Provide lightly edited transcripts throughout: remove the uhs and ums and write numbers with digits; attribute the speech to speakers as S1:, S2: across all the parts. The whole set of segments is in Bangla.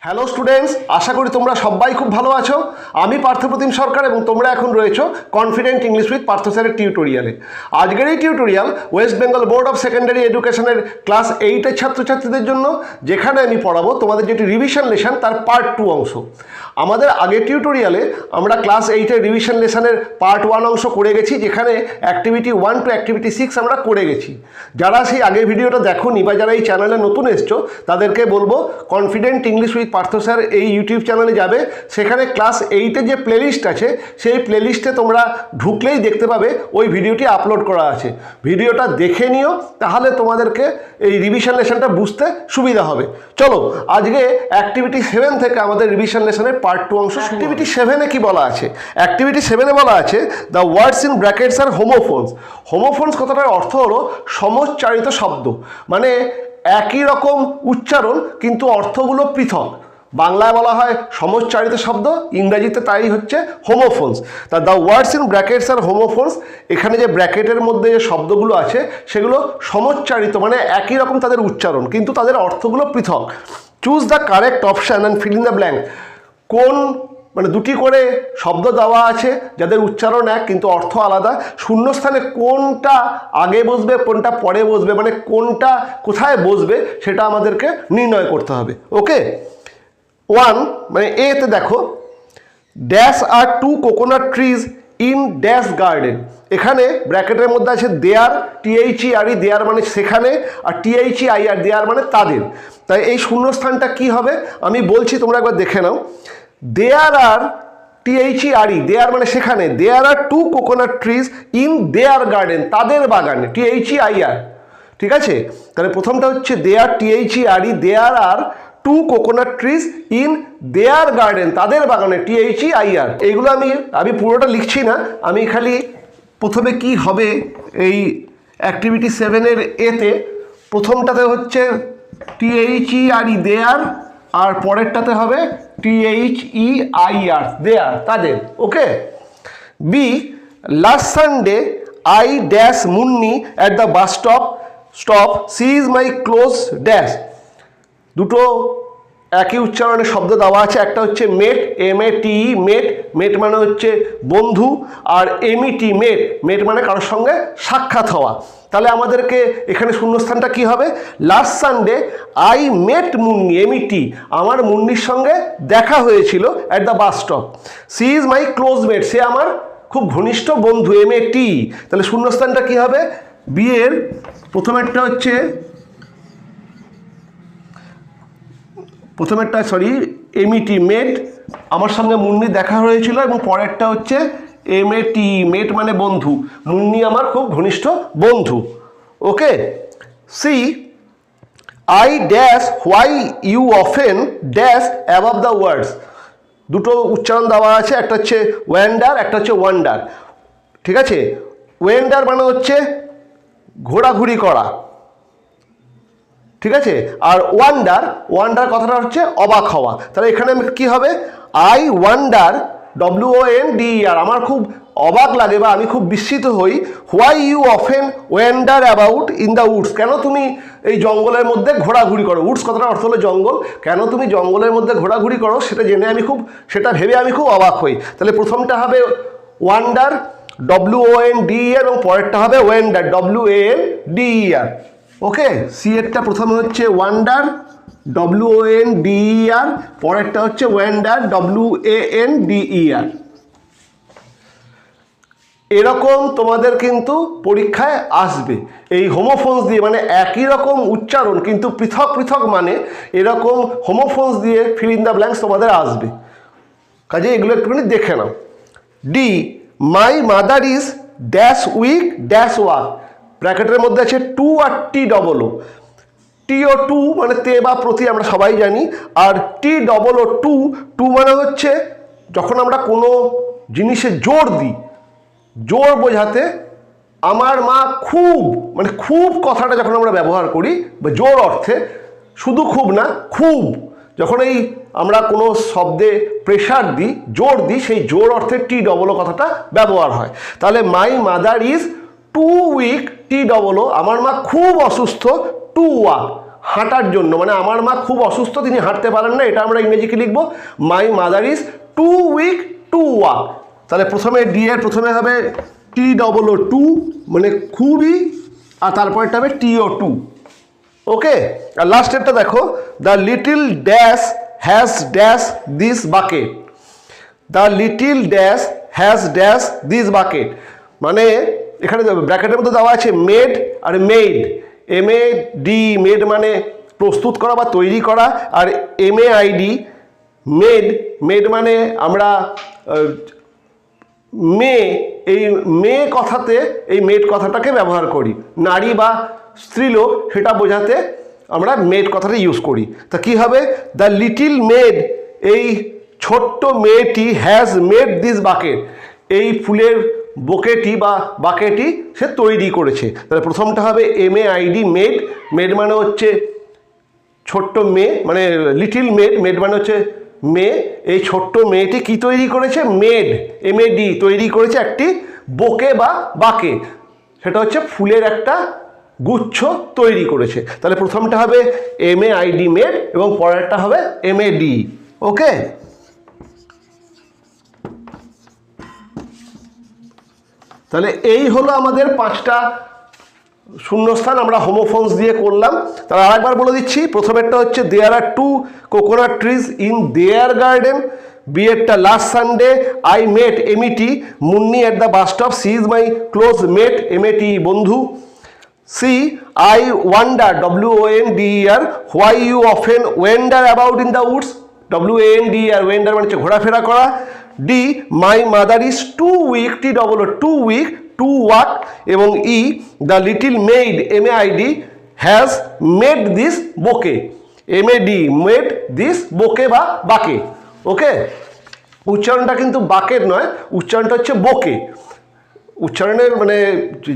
S1: হ্যালো স্টুডেন্টস, আশা করি তোমরা সবাই খুব ভালো আছো। আমি পার্থপ্রতিম সরকার এবং তোমরা এখন রয়েছো কনফিডেন্ট ইংলিশ উইথ পার্থ স্যারের টিউটোরিয়ালে। আজকের এই tutorial West Bengal board of secondary এডুকেশনের ক্লাস 8-এর ছাত্রছাত্রীদের জন্য, যেখানে আমি পড়াবো তোমাদের যেটি রিভিশন লেসন তার পার্ট 2 অংশ। আমাদের আগের টিউটোরিয়ালে আমরা ক্লাস 8-এর রিভিশন লেসনের পার্ট 1 অংশ করে গেছি, যেখানে অ্যাক্টিভিটি 1 টু অ্যাক্টিভিটি 6 আমরা করে গেছি। যারা সেই আগের ভিডিওটা দেখোনি বা যারা এই চ্যানেলে নতুন এসছো তাদেরকে বলবো confident English with Partha sir এই ইউটিউব চ্যানেলে যাবে। সেখানে ক্লাস 8-এর যে প্লেলিস্ট আছে সেই প্লেলিস্টে তোমরা ঢুকলেই দেখতে পাবে ওই ভিডিওটি আপলোড করা আছে। ভিডিওটা দেখে নিও, তাহলে তোমাদেরকে এই রিভিশন লেসনটা বুঝতে সুবিধা হবে। চলো আজকে অ্যাক্টিভিটি 7 থেকে আমাদের রিভিশন লেসনের পার্ট 2 অংশ। অ্যাক্টিভিটি 7-এ কি বলা আছে? অ্যাক্টিভিটি 7-এ বলা আছে the words in brackets are homophones. Homophones কথাটার অর্থ হলো সমচ্চারিত শব্দ, মানে একই রকম উচ্চারণ কিন্তু অর্থগুলো পৃথক। বাংলায় বলা হয় সমচ্চারিত শব্দ, ইংরাজিতে তাই হচ্ছে হোমোফোনস। তা the words in brackets are homophones, এখানে যে ব্র্যাকেটের মধ্যে যে শব্দগুলো আছে সেগুলো সমচ্চারিত, মানে একই রকম তাদের উচ্চারণ কিন্তু তাদের অর্থগুলো পৃথক। Choose the correct option and fill in the blank. কোন মানে দুটি করে শব্দ দেওয়া আছে যাদের উচ্চারণ এক কিন্তু অর্থ আলাদা, শূন্যস্থানে কোনটা আগে বসবে কোনটা পরে বসবে, মানে কোনটা কোথায় বসবে সেটা আমাদেরকে নির্ণয় করতে হবে। ওকে, 1 মানে এতে দেখো, dash are 2 coconut trees in dash garden. এখানে ব্র্যাকেটের মধ্যে আছে দেয়ার, THERE দেয়ার মানে সেখানে, আর THEIR দেয়ার মানে তাদের। তাই এই শূন্যস্থানটা কি হবে আমি বলছি, তোমরা একবার দেখে নাও। দেয়ার আর THERE দেয়ার মানে সেখানে, there are 2 coconut trees in there garden তাদের বাগানে, THEIR। ঠিক আছে, তাহলে প্রথমটা হচ্ছে there THERE there are 2 coconut trees in there garden তাদের বাগানে, THEIR। এইগুলো আমি পুরোটা লিখছি না, আমি খালি প্রথমে কি হবে এই অ্যাক্টিভিটি 7-এর এতে, প্রথমটাতে হচ্ছে THERE দেয়ার আর পরেরটাতে হবে THEIR দেয়ার তাদের। Okay. B, last Sunday I dash Munni at the bus stop she is my close dash. দুটো একই উচ্চারণের শব্দ দেওয়া আছে, একটা হচ্ছে মেট, MATE মেট, মেট মানে হচ্ছে বন্ধু, আর MET মেট, মেট মানে কারোর সঙ্গে সাক্ষাৎ হওয়া। তাহলে আমাদেরকে এখানে শূন্যস্থানটা কি হবে? Last Sunday I met Munni, MET আমার মুন্নির সঙ্গে দেখা হয়েছিল at the bus stop. She is my close mate সে আমার খুব ঘনিষ্ঠ বন্ধু, MATE। তাহলে শূন্যস্থানটা কি হবে? বি এর প্রথমেরটা হচ্ছে MET মেট আমার সঙ্গে মুন্নি দেখা হয়েছিল, এবং পরেরটা হচ্ছে MATE মেট মানে বন্ধু, মুন্নি আমার খুব ঘনিষ্ঠ বন্ধু। Okay. C, I dash why you often dash above the words. দুটো উচ্চারণ দেওয়া আছে, একটা হচ্ছে ওয়ান্ডার, একটা হচ্ছে ওয়ান্ডার। ঠিক আছে, ওয়ান্ডার মানে হচ্ছে ঘোরাঘুরি করা, ঠিক আছে, আর ওয়ান্ডার কথাটা হচ্ছে অবাক হওয়া। তাহলে এখানে কি হবে? আই ওয়ান্ডার, WONDER আমার খুব অবাক লাগে বা আমি খুব বিস্মিত হই। Why you often wonder about in the woods, কেন তুমি এই জঙ্গলের মধ্যে ঘোরাঘুরি করো। উডস কথাটার অর্থ হলো জঙ্গল, কেন তুমি জঙ্গলের মধ্যে ঘোরাঘুরি করো সেটা ভেবে আমি খুব অবাক হই। তাহলে প্রথমটা হবে ওয়ান্ডার, WONDER, এবং পরেরটা হবে ওয়ান্ডার, WANDER। ওকে, সি এরটা প্রথমে হচ্ছে ওয়ান্ডার, WONDER, পরেরটা হচ্ছে ওয়ান্ডার, WANDER। এরকম তোমাদের কিন্তু পরীক্ষায় আসবে এই হোমোফোনস দিয়ে, মানে একই রকম উচ্চারণ কিন্তু পৃথক পৃথক মানে, এরকম হোমোফোনস দিয়ে ফিল ইন দ্য ব্ল্যাঙ্কস তোমাদের আসবে। কাজে এগুলো একটুখানি দেখে নাও। D, my mother is dash weak dash walk. ব্র্যাকেটের মধ্যে আছে 2 আর TOO। TO2 মানে তে বা প্রতি, আমরা সবাই জানি, আর TOO মানে হচ্ছে যখন আমরা কোনো জিনিসে জোর দিই, জোর বোঝাতে আমার মা খুব, মানে খুব কথাটা যখন আমরা ব্যবহার করি বা জোর অর্থে, শুধু খুব না খুব, যখন এই আমরা কোনো শব্দে প্রেশার দিই, জোর দিই, সেই জোর অর্থে TOO কথাটা ব্যবহার হয়। তাহলে my mother is too weak, TOO আমার মা খুব অসুস্থ, টু ওয়াক হাঁটার জন্য, মানে আমার মা খুব অসুস্থ, তিনি হাঁটতে পারেন না, এটা আমরা ইংরেজিকে লিখব my mother is too weak to walk. তাহলে প্রথমে ডি এর প্রথমে হবে TOO টু, মানে খুবই, আর তারপরটা হবে TO2। ওকে, আর লাস্টেরটা দেখো, the little dash has dash this bucket. The little dash has dash this bucket, মানে এখানে ব্র্যাকেটের মধ্যে দেওয়া আছে made are made, MAD, made মানে প্রস্তুত করা বা তৈরি করা, আর MAID মেড, মেড মানে আমরা মেয়ে, এই মেয়ে কথাতে এই মেড কথাটাকে ব্যবহার করি, নারী বা স্ত্রীলোক সেটা বোঝাতে আমরা মেড কথাটা ইউজ করি। তা কী হবে, দ্য লিটিল মেড, এই ছোট্ট মেয়েটি হ্যাজ মেড দিস বাকেট, এই ফুলের বোকেটি বা বাকেটি সে তৈরি করেছে। তাহলে প্রথমটা হবে MAID মেড, মেড মানে হচ্ছে ছোট্ট মেয়ে, মানে লিটিল মেড, মেড মানে হচ্ছে মেয়ে, এই ছোট্ট মেয়েটি কি তৈরি করেছে, মেড MAD তৈরি করেছে একটি বোকে বা বাকে, সেটা হচ্ছে ফুলের একটা গুচ্ছ তৈরি করেছে। তাহলে প্রথমটা হবে MAID মেড এবং পরেরটা হবে MAD। ওকে, তাহলে এই হলো আমাদের 5টা শূন্যস্থান আমরা হোমোফোনস দিয়ে করলাম। তাহলে আরেকবার বলে দিচ্ছি, প্রথমেরটা হচ্ছে there are 2 coconut trees in there garden. বিয়েরটা last Sunday I met MET Munni at the bus stop, she is my close mate MAT বন্ধু। C I wonder WONDER why you often wander about in the woods, WANDER wander মানে হচ্ছে ঘোরাফেরা করা। D my mother is too weak TOO too weak to walk, এবং E the little maid MAID has made this bouquet, MAD made this bouquet বা বাকে। ওকে, উচ্চারণটা কিন্তু বাকের নয়, উচ্চারণটা হচ্ছে বোকে। উচ্চারণের মানে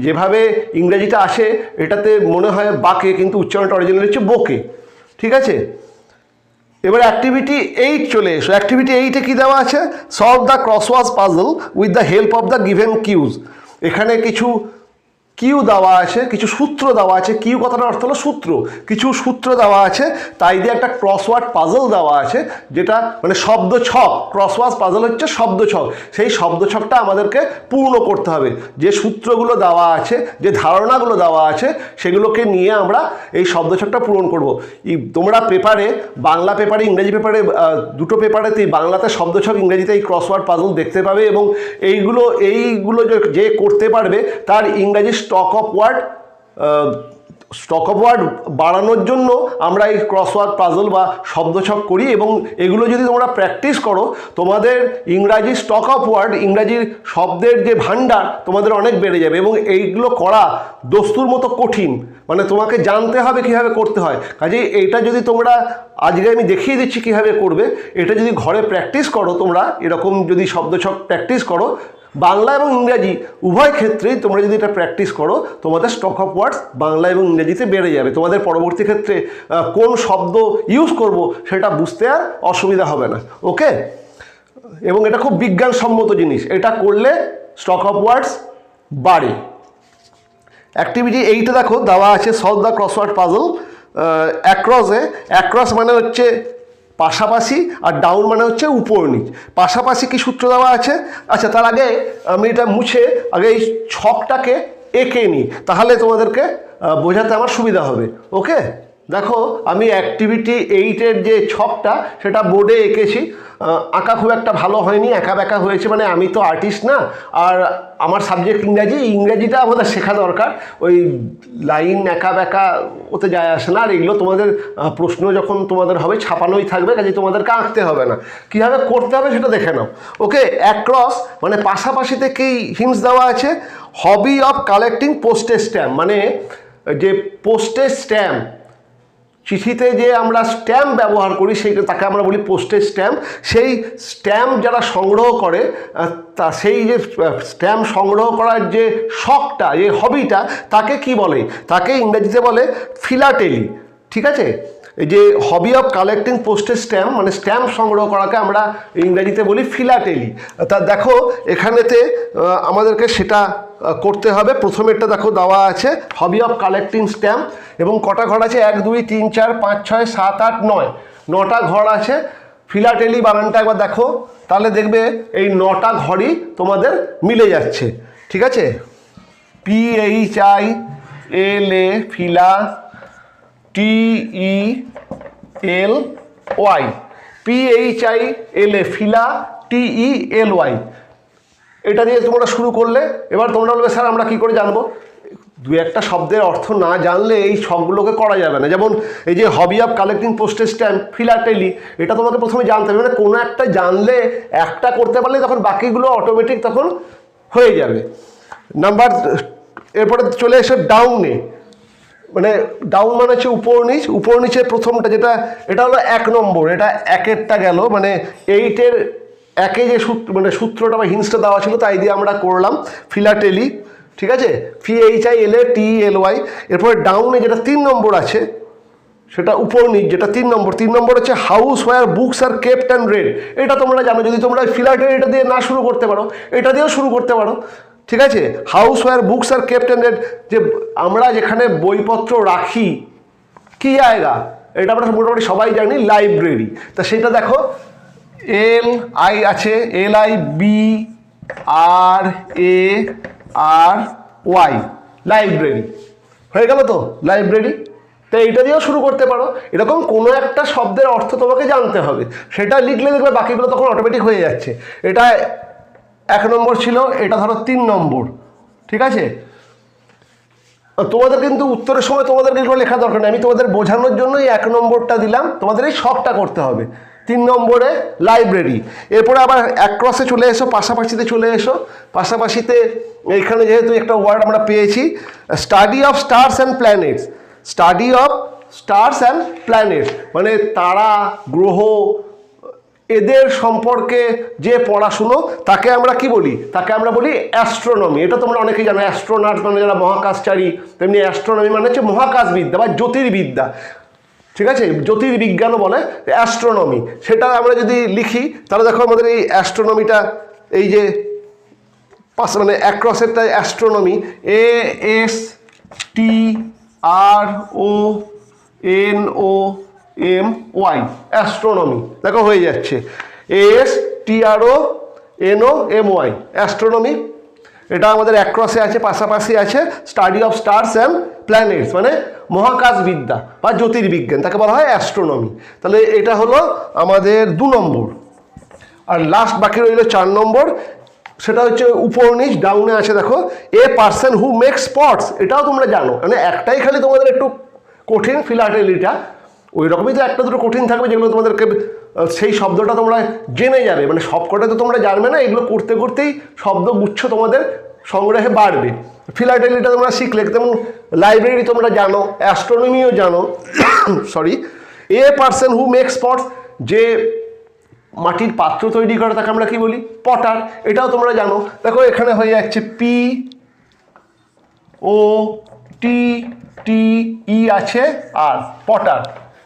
S1: যেভাবে ইংরেজিটা আসে এটাতে মনে হয় বাকে, কিন্তু উচ্চারণটা অরিজিনাল হচ্ছে বোকে। ঠিক আছে, এবার অ্যাক্টিভিটি 8 চলে এসো। অ্যাক্টিভিটি 8-এ কী দেওয়া আছে, solve the crossword puzzle with the help of the given cues. এখানে কিছু কিউ দেওয়া আছে, কিছু সূত্র দেওয়া আছে, কিউ কথাটার অর্থ হলো সূত্র, কিছু সূত্র দেওয়া আছে, তাই দিয়ে একটা ক্রসওয়ার্ড পাজল দেওয়া আছে, যেটা মানে শব্দ ছক। ক্রসওয়ার্ড পাজল হচ্ছে শব্দ ছক, সেই শব্দ ছকটা আমাদেরকে পূর্ণ করতে হবে। যে সূত্রগুলো দেওয়া আছে, যে ধারণাগুলো দেওয়া আছে, সেগুলোকে নিয়ে আমরা এই শব্দ ছকটা পূরণ করব। তোমরা পেপারে, বাংলা পেপারে, ইংরেজি পেপারে, দুটো পেপারেতেই বাংলাতে শব্দ ছক, ইংরেজিতে এই ক্রসওয়ার্ড পাজল দেখতে পাবে, এবং এইগুলো যে করতে পারবে তার ইংরেজি স্টক অফ ওয়ার্ড বাড়ানোর জন্য আমরা এই ক্রসওয়ার্ড পাজল বা শব্দছক করি, এবং এগুলো যদি তোমরা প্র্যাকটিস করো তোমাদের ইংরাজি স্টক অফ ওয়ার্ড, ইংরাজির শব্দের যে ভাণ্ডার তোমাদের অনেক বেড়ে যাবে। এবং এইগুলো করা দস্তুর মতো কঠিন, মানে তোমাকে জানতে হবে কীভাবে করতে হয়। কাজেই এইটা যদি তোমরা, আজকে আমি দেখিয়ে দিচ্ছি কীভাবে করবে, এটা যদি ঘরে প্র্যাকটিস করো তোমরা, এরকম যদি শব্দছক প্র্যাকটিস করো বাংলা এবং ইংরাজি উভয় ক্ষেত্রেই, তোমরা যদি এটা প্র্যাকটিস করো তোমাদের স্টক অফ ওয়ার্ডস বাংলা এবং ইংরেজিতে বেড়ে যাবে। তোমাদের পরবর্তী ক্ষেত্রে কোন শব্দ ইউজ করব সেটা বুঝতে আর অসুবিধা হবে না। ওকে, এবং এটা খুব বিজ্ঞানসম্মত জিনিস, এটা করলে স্টক অফ ওয়ার্ডস বাড়ে। অ্যাক্টিভিটি 8-এ দেখো দেওয়া আছে সলভ দ্য ক্রসওয়ার্ড পাজল অ্যাক্রসে। অ্যাক্রস মানে হচ্ছে পাশাপাশি, আর ডাউন মানে হচ্ছে উপর নিচ। পাশাপাশি কি সূত্র দেওয়া আছে? আচ্ছা, তার আগে আমি এটা মুছে আগে এই ছকটাকে এঁকে নিই, তাহলে তোমাদেরকে বোঝাতে আমার সুবিধা হবে। ওকে, দেখো আমি অ্যাক্টিভিটি 8-এর যে ছকটা সেটা বোর্ডে এঁকেছি। আঁকা খুব একটা ভালো হয়নি, একা বেঁকা হয়েছে, মানে আমি তো আর্টিস্ট না, আর আমার সাবজেক্ট ইংরাজিটা আমাদের শেখা দরকার। ওই লাইন একা বেঁকা ওতে যায় আসে না। আর এগুলো তোমাদের প্রশ্ন যখন তোমাদের হবে ছাপানোই থাকবে, কাজে তোমাদেরকে আঁকতে হবে না, কীভাবে করতে হবে সেটা দেখে নাও। ওকে, অ্যাক্রস মানে পাশাপাশিতে কি হিন্টস দেওয়া আছে, hobby of collecting postage stamp, মানে যে পোস্টেজ স্ট্যাম্প, চিঠিতে যে আমরা স্ট্যাম্প ব্যবহার করি তাকে আমরা বলি পোস্টেজ স্ট্যাম্প। সেই স্ট্যাম্প যারা সংগ্রহ করে, তা সেই যে স্ট্যাম্প সংগ্রহ করার যে শখটা, যে হবিটা, তাকে কি বলে? তাকে ইংরেজিতে বলে ফিলাটেলি। ঠিক আছে, এই যে hobby of collecting postage stamp মানে স্ট্যাম্প সংগ্রহ করাকে আমরা ইংরেজিতে বলি ফিলাটেলি। তা দেখো এখানেতে আমাদেরকে সেটা করতে হবে। প্রথমেরটা দেখো দেওয়া আছে হবি অফ কালেক্টিং স্ট্যাম্প, এবং কটা ঘর আছে 1 2 3 4 5 6 7 8 9, 9টা ঘর আছে। ফিলাটেলি বানানটা একবার দেখো, তাহলে দেখবে এই 9টা ঘরই তোমাদের মিলে যাচ্ছে। ঠিক আছে, PHILA ফিলা, TELY, PHILA ফিলা, TELY, এটা দিয়ে তোমরা শুরু করলে। এবার তোমরা বলবে স্যার আমরা কি করে জানবো? দু একটা শব্দের অর্থ না জানলে এই সবগুলোকে করা যাবে না। যেমন এই যে hobby of collecting postage stamp, philately, এটা তোমাকে প্রথমে জানতে হবে, মানে কোনো একটা জানলে একটা করতে পারলে তখন বাকিগুলো অটোমেটিক তখন হয়ে যাবে। নাম্বার এরপরে চলে এসে ডাউনে, মানে ডাউন মানে হচ্ছে উপর নিচ, উপর নিচের প্রথমটা যেটা, এটা হলো 1 নম্বর, এটা 1এরটা গেল, মানে 8-এর 1-এ যে সূত্র, মানে সূত্রটা বা হিন্সটা দেওয়া ছিল তাই দিয়ে আমরা করলাম ফিলাটেলি। ঠিক আছে, PHILA, এরপরে ডাউনে যেটা 3 নম্বর আছে সেটা উপর নিচ, যেটা 3 নম্বর, 3 নম্বর হচ্ছে house where books are kept and read. এটা তোমরা জানো, যদি তোমরা ফিলাটেলিটা দিয়ে না শুরু করতে পারো এটা দিয়েও শুরু করতে পারো। ঠিক আছে, house where books are kept and read, যে আমরা যেখানে বইপত্র রাখি কি জায়গা, এটা আমরা মোটামুটি সবাই জানি, লাইব্রেরি। তা সেটা দেখো LI আছে, LIBRARY, লাইব্রেরি হয়ে গেল তো, লাইব্রেরি। তো এইটা দিয়েও শুরু করতে পারো। এরকম কোনো একটা শব্দের অর্থ তোমাকে জানতে হবে, সেটা লিখলে দেখবে বাকিগুলো তখন অটোমেটিক হয়ে যাচ্ছে। এটা 1 নম্বর ছিল, এটা ধরো 3 নম্বর। ঠিক আছে, তোমাদের কিন্তু উত্তরের সময় তোমাদেরকে এগুলো লেখা দরকার নেই, আমি তোমাদের বোঝানোর জন্য এই 1 নম্বরটা দিলাম, তোমাদের এই শখটা করতে হবে। 3 নম্বরে লাইব্রেরি। এরপরে আবার অ্যাক্রসে চলে এসো, পাশাপাশিতে চলে এসো। পাশাপাশিতে এইখানে যেহেতু একটা ওয়ার্ড আমরা পেয়েছি, study of stars and planets, study of stars and planets, মানে তারা, গ্রহ, এদের সম্পর্কে যে পড়াশুনো তাকে আমরা কি বলি? তাকে আমরা বলি অ্যাস্ট্রোনমি। এটা তোমরা অনেকেই জানো, অ্যাস্ট্রোনট মানে যারা মহাকাশচারী, তেমনি অ্যাস্ট্রোনমি মানে হচ্ছে মহাকাশবিদ্যা বা জ্যোতির্বিদ্যা। ঠিক আছে, জ্যোতির্বিজ্ঞানও বলে, অ্যাস্ট্রোনমি। সেটা আমরা যদি লিখি তাহলে দেখো আমাদের এই অ্যাস্ট্রোনমিটা, এই যে মানে অ্যাক্রসেরটা অ্যাস্ট্রোনমি, ASTRONOMY, অ্যাস্ট্রোনমি, দেখো হয়ে যাচ্ছে, ASTRONOMY, অ্যাস্ট্রোনমি। এটা আমাদের অ্যাক্রসে আছে, পাশাপাশি আছে study of stars and planets, মানে মহাকাশবিদ্যা বা জ্যোতির্বিজ্ঞান, তাকে বলা হয় অ্যাস্ট্রোনমি। তাহলে এটা হলো আমাদের 2 নম্বর। আর লাস্ট বাকি রইল 4 নম্বর, সেটা হচ্ছে উপর নিচ, ডাউনে আছে দেখো, a person who make spots. এটাও তোমরা জানো, মানে একটাই খালি তোমাদের একটু কঠিন, ফিলাটেলিটা। ওই রকমই তো একটা দুটো কঠিন থাকবে যেগুলো তোমাদেরকে সেই শব্দটা তোমরা জেনে যাবে, মানে সবকটা তো তোমরা জানবে না, এগুলো করতে করতেই শব্দগুচ্ছ তোমাদের সংগ্রহে বাড়বে। ফিলাটেলিটা তোমরা শিখলে, তেমন লাইব্রেরি তোমরা জানো, অ্যাস্ট্রোনমিও জানো। Sorry, a person who make spots, যে মাটির পাত্র তৈরি করে তাকে আমরা কি বলি? পটার। এটাও তোমরা জানো। দেখো এখানে হয়ে যাচ্ছে POTTE আছে আর পটার,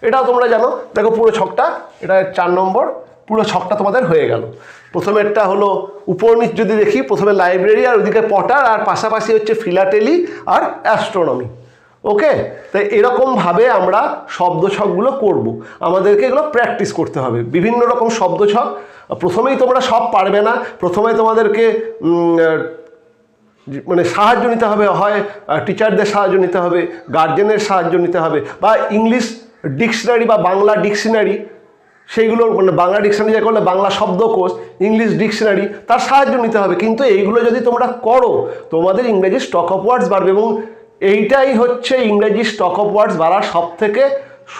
S1: এটাও তোমরা জানো। দেখো পুরো ছকটা, এটা 4 নম্বর, পুরো ছকটা তোমাদের হয়ে গেল। প্রথমেরটা হলো উপর নিচ যদি দেখি, প্রথমে লাইব্রেরি আর ওদিকে পটার, আর পাশাপাশি হচ্ছে ফিলাটেলি আর অ্যাস্ট্রোনমি। ওকে, তাই এরকমভাবে আমরা শব্দছকগুলো করব। আমাদেরকে এগুলো প্র্যাকটিস করতে হবে, বিভিন্ন রকম শব্দছক। প্রথমেই তোমরা সব পারবে না, প্রথমে তোমাদেরকে মানে সাহায্য নিতে হবে, হয় টিচারদের সাহায্য নিতে হবে, গার্জেনের সাহায্য নিতে হবে, বা ইংলিশ ডিকশনারি বা বাংলা ডিকশনারি, সেইগুলো মানে বাংলা ডিকশনারি যা করলে বাংলা শব্দকোষ, ইংলিশ ডিকশনারি, তার সাহায্য নিতে হবে। কিন্তু এইগুলো যদি তোমরা করো তোমাদের ইংরেজি স্টক অফ ওয়ার্ডস বাড়বে, এবং এইটাই হচ্ছে ইংরেজি স্টক অফ ওয়ার্ডস বাড়ার সবথেকে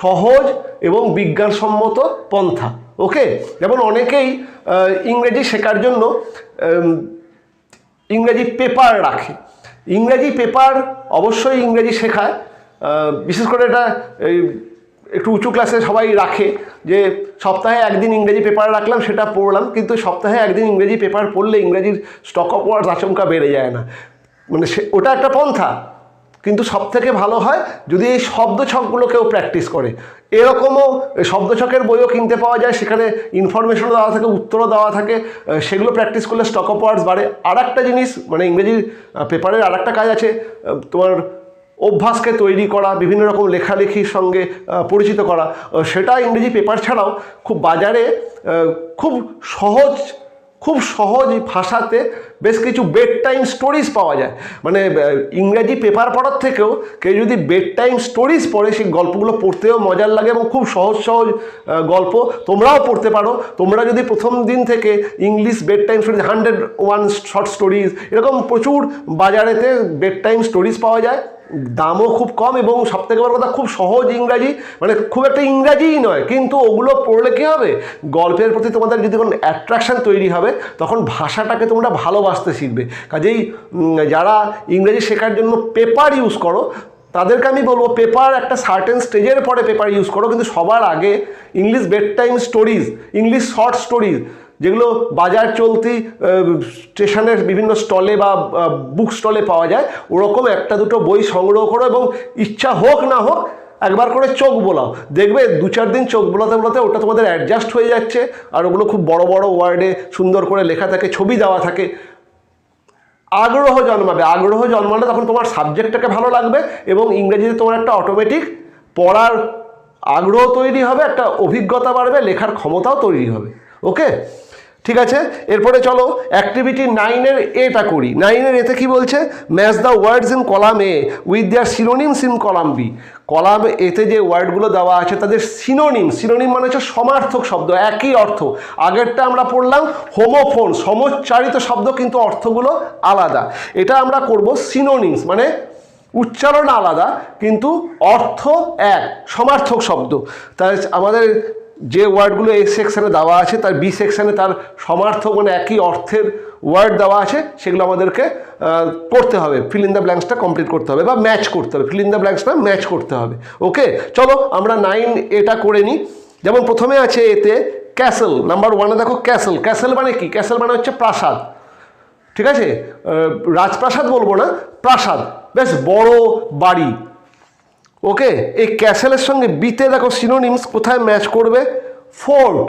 S1: সহজ এবং বিজ্ঞানসম্মত পন্থা। ওকে, যেমন অনেকেই ইংরেজি শেখার জন্য ইংরেজি পেপার রাখে। ইংরেজি পেপার অবশ্যই ইংরেজি শেখায়, বিশেষ করে এটা একটু উঁচু ক্লাসে সবাই রাখে, যে সপ্তাহে একদিন ইংরেজি পেপার রাখলাম, সেটা পড়লাম। কিন্তু সপ্তাহে একদিন ইংরেজি পেপার পড়লে ইংরেজির স্টক অফ ওয়ার্ডস আচমকা বেড়ে যায় না, মানে ওটা একটা পন্থা। কিন্তু সবথেকে ভালো হয় যদি এই শব্দছকগুলো কেউ প্র্যাকটিস করে। এরকমও শব্দছকের বইও কিনতে পাওয়া যায়, সেখানে ইনফরমেশনও দেওয়া থাকে, উত্তরও দেওয়া থাকে, সেগুলো প্র্যাকটিস করলে স্টক অফ ওয়ার্ডস বাড়ে। আর একটা জিনিস মানে ইংরেজি পেপারের আর একটা কাজ আছে, তোমার অভ্যাসকে তৈরি করা, বিভিন্ন রকম লেখালেখির সঙ্গে পরিচিত করা। সেটা ইংরেজি পেপার ছাড়াও খুব বাজারে খুব সহজ ভাষাতে বেশ কিছু বেড টাইম স্টোরিজ পাওয়া যায়। মানে ইংরেজি পেপার পড়ার থেকেও কেউ যদি বেড টাইম স্টোরিজ পড়ে, সেই গল্পগুলো পড়তেও মজার লাগে এবং খুব সহজ গল্প, তোমরাও পড়তে পারো। তোমরা যদি প্রথম দিন থেকে English bed time stories 101 short stories এরকম প্রচুর বাজারেতে বেড টাইম স্টোরিজ পাওয়া যায়, দামও খুব কম এবং সবথেকে বড় কথা খুব সহজ ইংরাজি, মানে খুব একটা ইংরাজিই নয়, কিন্তু ওগুলো পড়লে কী হবে, গল্পের প্রতি তোমাদের যদি কোনো অ্যাট্রাকশান তৈরি হবে, তখন ভাষাটাকে তোমরা ভালোবাসতে শিখবে। কাজেই যারা ইংরেজি শেখার জন্য পেপার ইউজ করো, তাদেরকে আমি বলবো পেপার একটা সার্টেন স্টেজের পরে পেপার ইউজ করো, কিন্তু সবার আগে English bed time stories, English short stories, যেগুলো বাজার চলতি স্টেশনের বিভিন্ন স্টলে বা বুক স্টলে পাওয়া যায়, ওরকম একটা দুটো বই সংগ্রহ করো এবং ইচ্ছা হোক না হোক একবার করে চোখ বোলাও। দেখবে 2-4 দিন চোখ বোলাতে বোলাতে ওটা তোমাদের অ্যাডজাস্ট হয়ে যাচ্ছে, আর ওগুলো খুব বড় বড় ওয়ার্ডে সুন্দর করে লেখা থাকে, ছবি দেওয়া থাকে, আগ্রহ জন্মালে তখন তোমার সাবজেক্টটাকে ভালো লাগবে এবং ইংরেজিতে তোমার একটা অটোমেটিক পড়ার আগ্রহ তৈরি হবে, একটা অভিজ্ঞতা বাড়বে, লেখার ক্ষমতাও তৈরি হবে। ওকে, ঠিক আছে। এরপরে চলো অ্যাক্টিভিটি 9-এর এটা করি। 9-এর এতে কি বলছে, match the words in column A with their synonyms in column B. Column এতে যে ওয়ার্ডগুলো দেওয়া আছে তাদের সিনোনিম মানে হচ্ছে সমার্থক শব্দ, একই অর্থ। আগেরটা আমরা পড়লাম হোমোফোন, সমোচ্চারিত শব্দ, কিন্তু অর্থগুলো আলাদা। এটা আমরা করব সিনোনিমস, মানে উচ্চারণ আলাদা কিন্তু অর্থ এক, সমার্থক শব্দ। তাই আমাদের যে ওয়ার্ডগুলো এই সেকশানে দেওয়া আছে তার বি সেকশানে তার সমার্থক মানে একই অর্থের ওয়ার্ড দেওয়া আছে, সেগুলো আমাদেরকে করতে হবে, ফিল ইন দ্য ব্ল্যাঙ্কসটা কমপ্লিট করতে হবে বা ম্যাচ করতে হবে, ফিল ইন দ্য ব্ল্যাঙ্কসটা ম্যাচ করতে হবে। ওকে, চলো আমরা 9 এটা করে নিই। যেমন প্রথমে আছে এতে ক্যাসেল, নাম্বার 1-এ দেখো ক্যাসেল মানে কি, ক্যাসেল মানে হচ্ছে প্রাসাদ, ঠিক আছে, রাজপ্রাসাদ বলবো না, প্রাসাদ, বেশ বড় বাড়ি। ওকে, এই ক্যাসেলের সঙ্গে বিতে দেখো সিনোনিমস কোথায় ম্যাচ করবে, ফোর্ট,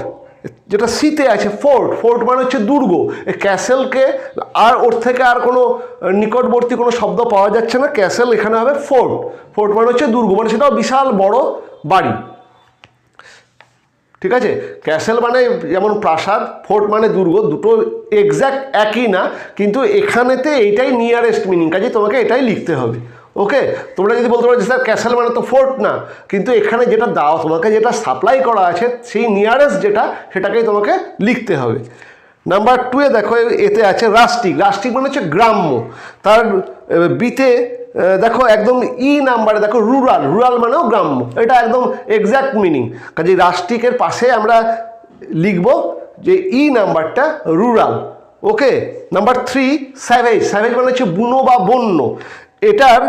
S1: যেটা সিতে আছে ফোর্ট মানে হচ্ছে দুর্গ। এই ক্যাসেলকে আর ওর থেকে আর কোনো নিকটবর্তী কোনো শব্দ পাওয়া যাচ্ছে না, ক্যাসেল এখানে হবে ফোর্ট মানে হচ্ছে দুর্গ, মানে সেটাও বিশাল বড় বাড়ি, ঠিক আছে। ক্যাসেল মানে যেমন প্রাসাদ, ফোর্ট মানে দুর্গ, দুটো এক্স্যাক্ট একই না, কিন্তু এখানেতে এইটাই নিয়ারেস্ট মিনিং, কাজে তোমাকে এটাই লিখতে হবে। ওকে, তোমরা যদি বলতে পারো যে স্যার ক্যাসেল মানে তো ফোর্ট না, কিন্তু এখানে যেটা দাও তোমাকে, যেটা সাপ্লাই করা আছে সেই নিয়ারেস্ট যেটা, সেটাকেই তোমাকে লিখতে হবে। নাম্বার 2-এ দেখো এতে আছে রাস্টিক মানে হচ্ছে গ্রাম্য, তার বিতে দেখো একদম নাম্বারে দেখো রুরাল মানেও গ্রাম্য, এটা একদম এক্স্যাক্ট মিনিং। কাজে রাস্টিকের পাশে আমরা লিখব যে নাম্বারটা রুরাল। ওকে, নাম্বার 3 স্যাভেজ মানে হচ্ছে বুনো বা বন্য, এটার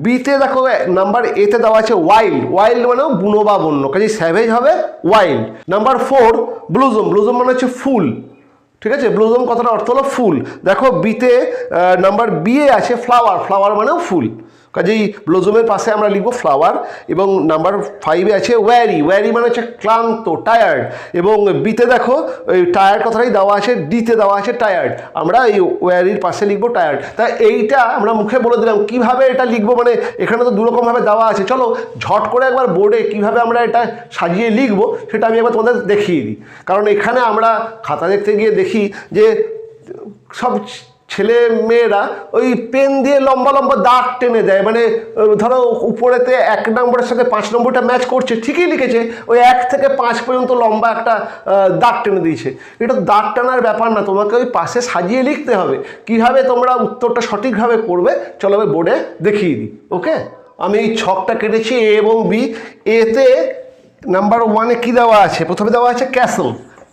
S1: বিতে দেখো নাম্বার এতে দেওয়া আছে ওয়াইল্ড মানেও বুনো বা বন্য, কাজে স্যাভেজ হবে ওয়াইল্ড। নাম্বার 4 ব্লুজম মানে হচ্ছে ফুল, ঠিক আছে, ব্লুজম কথাটা অর্থ হলো ফুল। দেখো বিতে নাম্বার বিয়ে আছে ফ্লাওয়ার মানেও ফুল, কাজেই ব্লুজমের পাশে আমরা লিখবো ফ্লাওয়ার। এবং নাম্বার 5-এ আছে ওয়ারি মানে হচ্ছে ক্লান্ত, টায়ার্ড, এবং বিতে দেখো ওই টায়ার্ড কথাটাই দেওয়া আছে, ডিতে দেওয়া আছে টায়ার্ড, আমরা এই ওয়ারির পাশে লিখবো টায়ার্ড। তাই এইটা আমরা মুখে বলে দিলাম, কিভাবে এটা লিখবো, মানে এখানে তো দুরকমভাবে দেওয়া আছে, চলো ঝট করে একবার বোর্ডে কিভাবে আমরা এটা সাজিয়ে লিখবো সেটা আমি একবার তোমাদের দেখিয়ে দিই। কারণ এখানে আমরা খাতা দেখতে গিয়ে দেখি যে সব ছেলে মেয়েরা ওই পেন দিয়ে লম্বা দাগ টেনে দেয়, মানে ধরো উপরেতে 1 নম্বরের সাথে 5 নম্বরটা ম্যাচ করছে, ঠিকই লিখেছে, ওই 1 থেকে 5 পর্যন্ত লম্বা একটা দাগ টেনে দিয়েছে। এটা দাগ টানার ব্যাপার না, তোমাকে ওই পাশে সাজিয়ে লিখতে হবে। কিভাবে তোমরা উত্তরটা সঠিকভাবে করবে চলো আমি বোর্ডে দেখিয়ে দিই। ওকে, আমি এই ছকটা কেটেছি এ এবং বি। এতে নাম্বার 1-এ কী দেওয়া আছে, প্রথমে দেওয়া আছে ক্যাসেল,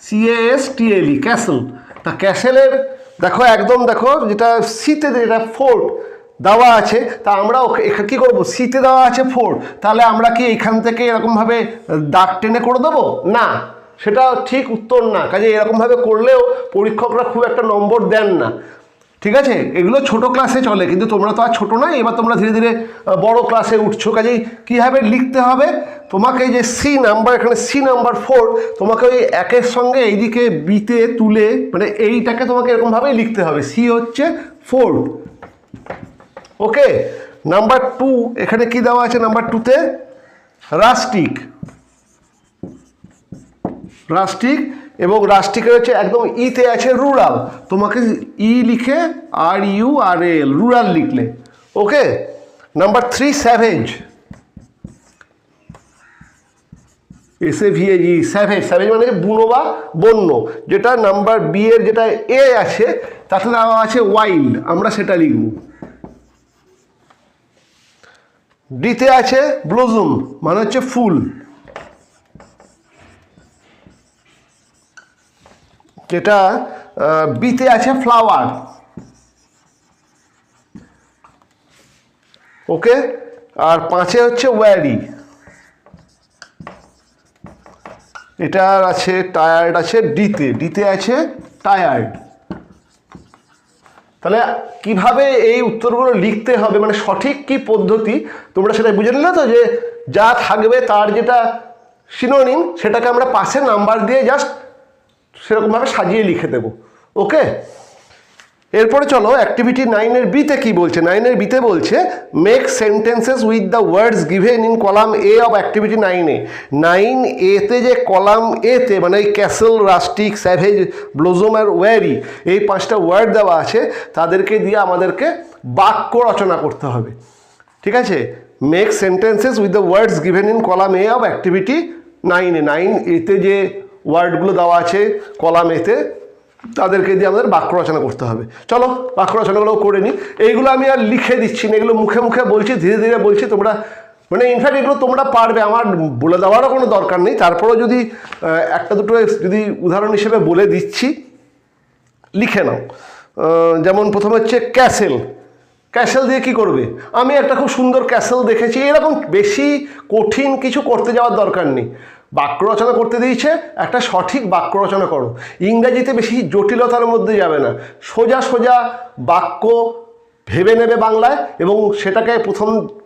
S1: CASTLE, ক্যাসেল। তা ক্যাসেলের দেখো একদম দেখো যেটা সিতে যেটা ফোর্ট দেওয়া আছে, তা আমরা এখানে কী করবো, সিতে দেওয়া আছে ফোর্ট, তাহলে আমরা কি এখান থেকে এরকমভাবে দাগ টেনে করে দেবো না, সেটা ঠিক উত্তর না। কাজে এরকমভাবে করলেও পরীক্ষকরা খুব একটা নম্বর দেন না, ঠিক আছে, এগুলো ছোট ক্লাসে চলে, কিন্তু তোমরা তো আর ছোটো নয়, এবার তোমরা ধীরে ধীরে বড় ক্লাসে উঠছো, কাজেই কীভাবে লিখতে হবে তোমাকে, যে সি নাম্বার, এখানে সি নাম্বার 4, তোমাকে ওই একের সঙ্গে এইদিকে বিতে তুলে, মানে এইটাকে তোমাকে এরকমভাবেই লিখতে হবে, সি হচ্ছে 4। ওকে, নাম্বার 2, এখানে কি দেওয়া আছে নাম্বার 2-তে? রাস্টিক, রাস্টিক, এবং রাস্টিকের হচ্ছে একদম ইতে আছে রুরাল, তোমাকে ই লিখে RURAL, রুরাল লিখলে। Okay, number 3 savage, SAVAGE, savage, savage মানে বুনো বা বন্য, যেটা নাম্বার বি এর যেটা এ আছে তাতে দেওয়া আছে ওয়াইল্ড, আমরা সেটা লিখব। ডিতে আছে ব্লুজুম, মানে হচ্ছে ফুল, যেটা বিতে আছে ফ্লাওয়ার। ওকে, আর 5-এ হচ্ছে ওয়ারি, এটা আছে টায়ার্ড আছে ডিতে, ডিতে আছে টায়ার্ড। তাহলে কিভাবে এই উত্তরগুলো লিখতে হবে, মানে সঠিক কি পদ্ধতি তোমরা সেটা বুঝে নিলে তো, যে যা থাকবে তার যেটা সিনোনিম সেটাকে আমরা পাশে নাম্বার দিয়ে জাস্ট সেরকমভাবে সাজিয়ে লিখে দেব। ওকে, এরপরে চলো অ্যাক্টিভিটি 9-এর বিতে কি বলছে। 9-এর বিতে বলছে make sentences with the words given in column A of activity 9-এ। 9A-তে যে কলাম এতে, মানে এই ক্যাসেল, রাস্টিক, স্যাভেজ, ব্লুজুম আর ওয়ারি, এই 5টা ওয়ার্ড দেওয়া আছে, তাদেরকে দিয়ে আমাদেরকে বাক্য রচনা করতে হবে। ঠিক আছে, make sentences with the words given in column A of activity 9-এ। 9A-তে যে ওয়ার্ডগুলো দেওয়া আছে কলাম এতে, তাদেরকে দিয়ে আমাদের বাক্য রচনা করতে হবে। চলো বাক্য রচনাগুলোও করে নিই। এইগুলো আমি আর লিখে দিচ্ছি না, এগুলো মুখে মুখে বলছি, ধীরে ধীরে বলছি, তোমরা মানে ইনফ্যাক্ট এগুলো তোমরা পারবে, আমার বলে দেওয়ারও কোনো দরকার নেই। তারপরেও যদি একটা দুটো যদি উদাহরণ হিসেবে বলে দিচ্ছি, লিখে নাও। যেমন প্রথম হচ্ছে ক্যাসেল। ক্যাসেল দিয়ে কি করবে? আমি একটা খুব সুন্দর ক্যাসেল দেখেছি, এরকম বেশি কঠিন কিছু করতে যাওয়ার দরকার নেই। বাক্য রচনা করতে দিয়েছে, একটা সঠিক বাক্য রচনা করো। ইংরেজিতে বেশি জটিলতার মধ্যে যাবে না, সোজা সোজা বাক্য ভেবে নেবে বাংলায়, এবং সেটাকে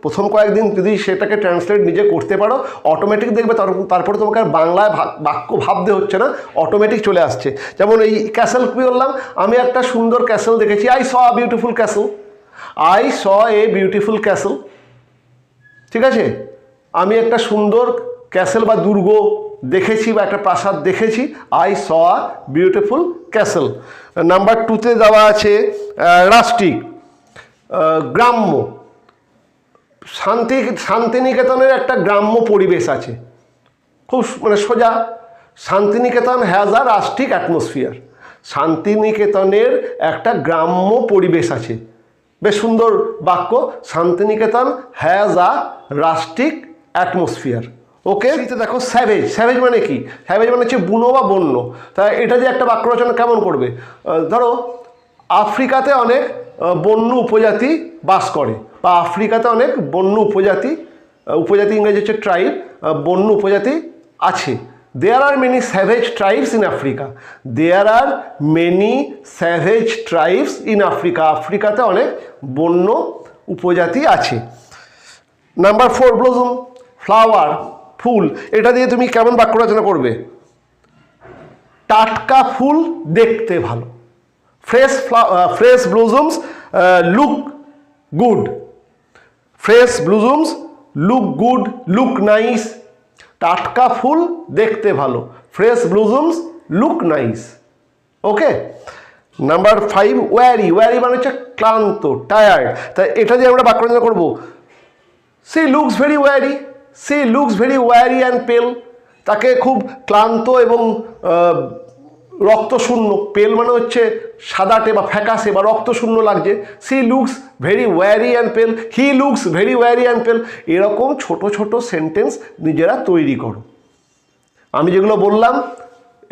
S1: প্রথম কয়েকদিন যদি সেটাকে ট্রান্সলেট নিজে করতে পারো, অটোমেটিক দেখবে তারপরে তোমাকে আর বাংলায় বাক্য ভাবতে হচ্ছে না, অটোমেটিক চলে আসছে। যেমন এই ক্যাসেল কী বললাম, আমি একটা সুন্দর ক্যাসেল দেখেছি, I saw a beautiful castle, I saw a beautiful castle. ঠিক আছে, আমি একটা সুন্দর ক্যাসেল বা দুর্গ দেখেছি, বা একটা প্রাসাদ দেখেছি, I saw a beautiful castle. Number 2-তে দেওয়া আছে রাস্টিক, গ্রাম্য। শান্তিনিকেতনের একটা গ্রাম্য পরিবেশ আছে, খুব মানে সোজা। Shantiniketan has a rustic atmosphere. শান্তিনিকেতনের একটা গ্রাম্য পরিবেশ আছে, বেশ সুন্দর বাক্য। Shantiniketan has a rustic atmosphere. Okay, দেখো স্যাভেজ। স্যাভেজ মানে কি? স্যাভেজ মানে হচ্ছে বুনো বা বন্য। তা এটা যে একটা বাক্য রচনা কেমন করবে? ধরো আফ্রিকাতে অনেক বন্য উপজাতি বাস করে, বা আফ্রিকাতে অনেক বন্য উপজাতি ইংরেজি হচ্ছে ট্রাইব, বন্য উপজাতি আছে। There are many savage tribes in Africa. There are many savage tribes in Africa. আফ্রিকাতে অনেক বন্য উপজাতি আছে। নাম্বার 4 ব্লুজুম, ফ্লাওয়ার, ফুল। এটা দিয়ে তুমি কেমন বাক্য রচনা করবে? টাটকা ফুল দেখতে ভালো। Fresh blossoms look good. Fresh blossoms look good, look nice. টাটকা ফুল দেখতে ভালো, fresh blossoms look nice. Okay, number 5 weary. Weary মানে হচ্ছে ক্লান্ত, টায়ার্ড। তাই এটা দিয়ে আমরা বাক্য রচনা করবো, C looks very worry. C looks very weary and পেল। তাকে খুব ক্লান্ত এবং রক্তশূন্য। পেল মানে হচ্ছে সাদাটে বা ফ্যাকাশে বা রক্তশূন্য লাগছে। She looks very weary and pale, he looks very weary and pale. এরকম ছোট ছোট সেন্টেন্স নিজেরা তৈরি করো। আমি যেগুলো বললাম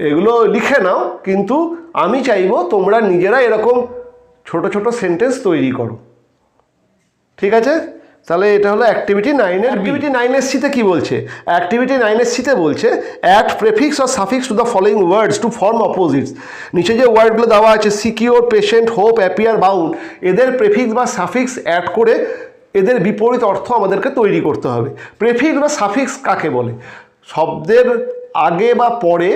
S1: এগুলো লিখে নাও, কিন্তু আমি চাইবো তোমরা নিজেরা এরকম ছোট ছোট সেন্টেন্স তৈরি করো। ঠিক আছে, তাহলে এটা হলো অ্যাক্টিভিটি 9-এর অ্যাক্টিভিটি 9-এর সিতে কী বলছে? অ্যাক্টিভিটি 9-এর সিতে বলছে add prefix or suffix to the following words to form opposites. নিচে যে ওয়ার্ডগুলো দেওয়া আছে secure, patient, hope, appear, bound, এদের প্রেফিক্স বা সাফিক্স অ্যাড করে এদের বিপরীত অর্থ আমাদেরকে তৈরি করতে হবে। প্রেফিক্স বা সাফিক্স কাকে বলে? শব্দের আগে বা পরে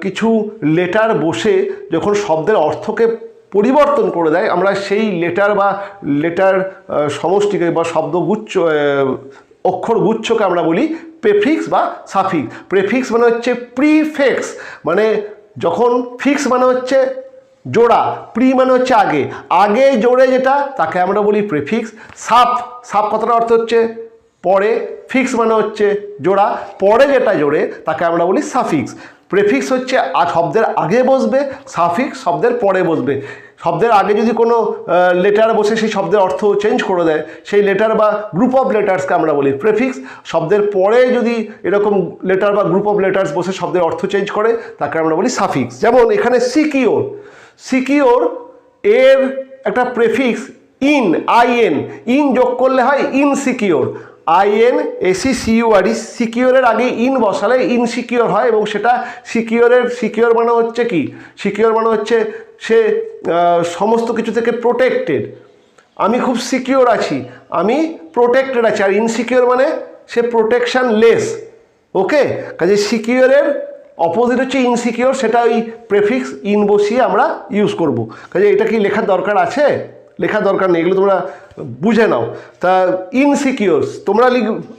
S1: কিছু লেটার বসে যখন শব্দের অর্থকে পরিবর্তন করে দেয়, আমরা সেই লেটার বা লেটার সমষ্টিকে বা শব্দগুচ্ছ অক্ষরগুচ্ছকে আমরা বলি প্রেফিক্স বা সাফিক্স। প্রেফিক্স মানে হচ্ছে প্রিফিক্স, মানে যখন ফিক্স মানে হচ্ছে জোড়া, প্রি মানে হচ্ছে আগে, আগে জোড়ে যেটা তাকে আমরা বলি প্রেফিক্স। সাপ কথাটার অর্থ হচ্ছে পরে, ফিক্স মানে হচ্ছে জোড়া, পরে যেটা জোড়ে তাকে আমরা বলি সাফিক্স। প্রেফিক্স হচ্ছে শব্দের আগে বসবে, সাফিক্স শব্দের পরে বসবে। শব্দের আগে যদি কোনো লেটার বসে সেই শব্দের অর্থ চেঞ্জ করে দেয়, সেই লেটার বা গ্রুপ অফ লেটার্সকে আমরা বলি প্রেফিক্স। শব্দের পরে যদি এরকম লেটার বা গ্রুপ অফ লেটার্স বসে শব্দের অর্থ চেঞ্জ করে তাকে আমরা বলি সাফিক্স। যেমন এখানে সিকিওর এর একটা প্রেফিক্স ইন যোগ করলে হয় ইনসিকিওর। INSECURE, সিকিওরের আগে ইন বসালে ইনসিকিওর হয় এবং সেটা সিকিওর মানে হচ্ছে কি? সিকিওর মানে হচ্ছে সে সমস্ত কিছু থেকে প্রোটেক্টেড। আমি খুব সিকিওর আছি, আমি প্রোটেক্টেড আছি। আর ইনসিকিওর মানে সে প্রোটেকশন লেস। ওকে, কাজে সিকিওরের অপোজিট হচ্ছে ইনসিকিওর, সেটা ওই প্রেফিক্স ইন বসিয়ে আমরা ইউজ করব। কাজে এটা কি লেখার দরকার আছে? লেখার দরকার নেই, এগুলো তোমরা বুঝে নাও। তা ইনসিকিওরস তোমরা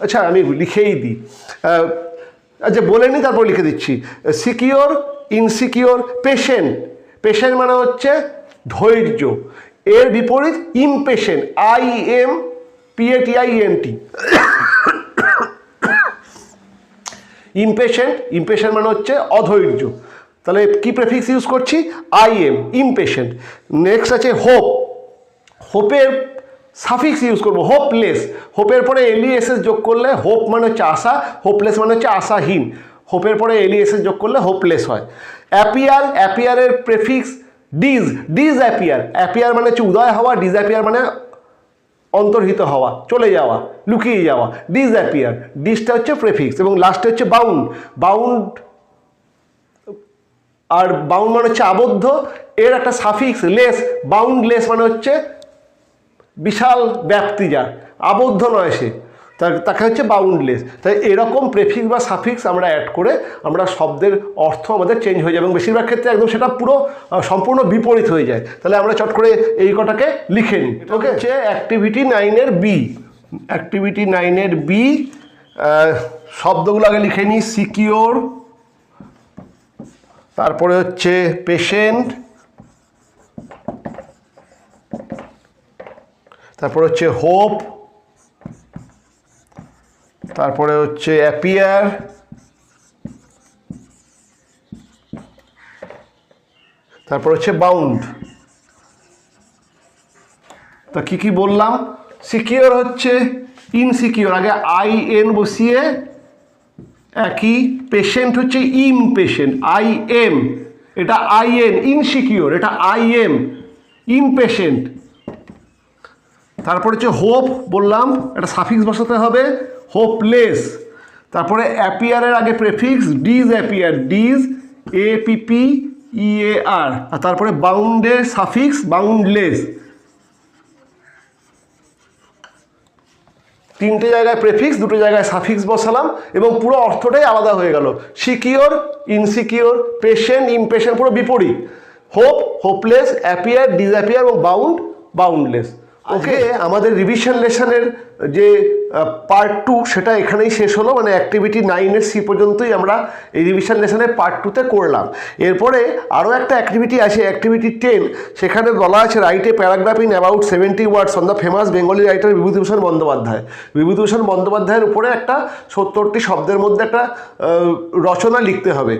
S1: আচ্ছা আমি লিখেই দিই, আচ্ছা বলে নিই তারপর লিখে দিচ্ছি। সিকিওর, ইনসিকিওর, পেশেন্ট মানে হচ্ছে ধৈর্য, এর বিপরীত ইমপেশেন্ট, IMPATIENT। ইমপেশেন্ট মানে হচ্ছে অধৈর্য। তাহলে কি প্রেফিক্স ইউজ করছি? ইমপেশেন্ট। নেক্সট আছে হোপের সাফিক্স ইউজ করবো হোপলেস। হোপের পরে LESS যোগ করলে হোপ মানে হচ্ছে আশা, হোপলেস মানে হচ্ছে আশাহীন। হোপের পরে LESS যোগ করলে হোপলেস হয়। অ্যাপিয়ারের প্রেফিক্স অ্যাপিয়ার মানে হচ্ছে উদয় হওয়া, ডিসঅ্যাপিয়ার মানে অন্তর্হিত হওয়া, চলে যাওয়া, লুকিয়ে যাওয়া। ডিসঅ্যাপিয়ার, ডিসটা হচ্ছে প্রেফিক্স। এবং লাস্টে হচ্ছে বাউন্ড আর বাউন্ড মানে হচ্ছে আবদ্ধ, এর একটা সাফিক্স বাউন্ডলেস মানে হচ্ছে বিশাল ব্যাপ্তি, যার আবদ্ধ নয় সে, তাকে হচ্ছে বাউন্ডলেস। তাই এরকম প্রেফিক্স বা সাফিক্স আমরা অ্যাড করে আমরা শব্দের অর্থ আমাদের চেঞ্জ হয়ে যায় এবং বেশিরভাগ ক্ষেত্রে একদম সেটা সম্পূর্ণ বিপরীত হয়ে যায়। তাহলে আমরা চট করে এই কটাকে লিখে নিই। ওকে, হচ্ছে অ্যাক্টিভিটি 9-এর বি। অ্যাক্টিভিটি 9-এর বি শব্দগুলো আগে লিখে নিই। সিকিওর, তারপরে হচ্ছে পেশেন্ট, তারপরে হচ্ছে হোপ, তারপরে হচ্ছে অ্যাপিয়ার, তারপর হচ্ছে বাউন্ড। তা কি বললাম? সিকিওর হচ্ছে ইনসিকিওর, আগে IN বসিয়ে একই। পেশেন্ট হচ্ছে ইমপেশেন্ট, IM, এটা IN ইনসিকিওর, এটা IM ইমপেশেন্ট। তারপরে হচ্ছে হোপ বললাম, একটা সাফিক্স বসাতে হবে হোপলেস। তারপরে অ্যাপিয়ারের আগে প্রেফিক্স ডিসঅ্যাপিয়ার, APPEAR। আর তারপরে বাউন্ডের সাফিক্স বাউন্ডলেস। তিনটে জায়গায় প্রেফিক্স, দুটো জায়গায় সাফিক্স বসালাম এবং পুরো অর্থটাই আলাদা হয়ে গেল। সিকিওর, ইনসিকিওর, পেশেন্ট, ইমপেশেন্ট পুরো বিপরীত। হোপলেস, অ্যাপিয়ার, ডিসঅ্যাপিয়ার এবং বাউন্ডলেস। ওকে, আমাদের রিভিশন লেসনের যে পার্ট 2 সেটা এখানেই শেষ হলো। মানে অ্যাক্টিভিটি 9-এর সি পর্যন্তই আমরা এই রিভিশন লেসনের পার্ট 2-তে করলাম। এরপরে আরও একটা অ্যাক্টিভিটি আছে, অ্যাক্টিভিটি 10। সেখানে বলা আছে write a paragraph in about 70 words on the famous Bengali writer Bibhutibhushan Bandyopadhyay. Bibhutibhushan বন্দ্যোপাধ্যায়ের উপরে একটা 70টি শব্দের মধ্যে একটা রচনা লিখতে হবে।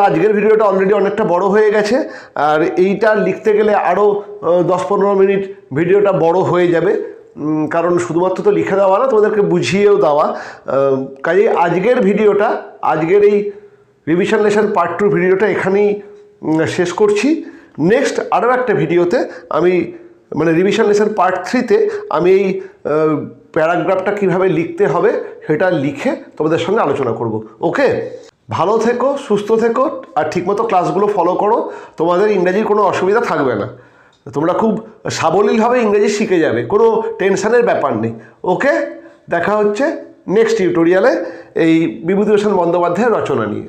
S1: আজকের ভিডিওটা অলরেডি অনেকটা বড় হয়ে গেছে, আর এইটা লিখতে গেলে আরও 10-15 মিনিট ভিডিওটা বড় হয়ে যাবে, কারণ শুধুমাত্র তো লিখে দেওয়া না, তোমাদেরকে বুঝিয়েও দেওয়া। কাজেই আজকের এই রিভিশন লেসন পার্ট 2 ভিডিওটা এখানেই শেষ করছি। নেক্সট আরও একটা ভিডিওতে আমি মানে রিভিশন লেসন পার্ট 3-তে আমি এই প্যারাগ্রাফটা কীভাবে লিখতে হবে সেটা লিখে তোমাদের সঙ্গে আলোচনা করব। ওকে, ভালো থেকো, সুস্থ থেকো, আর ঠিকমতো ক্লাসগুলো ফলো করো। তোমাদের ইংরেজির কোনো অসুবিধা থাকবে না, তোমরা খুব সাবলীলভাবে ইংরেজি শিখে যাবে, কোনো টেনশনের ব্যাপার নেই। ওকে, দেখা হচ্ছে নেক্সট টিউটোরিয়ালে এই বিভূতিভূষণ বন্দ্যোপাধ্যায়ের রচনা নিয়ে।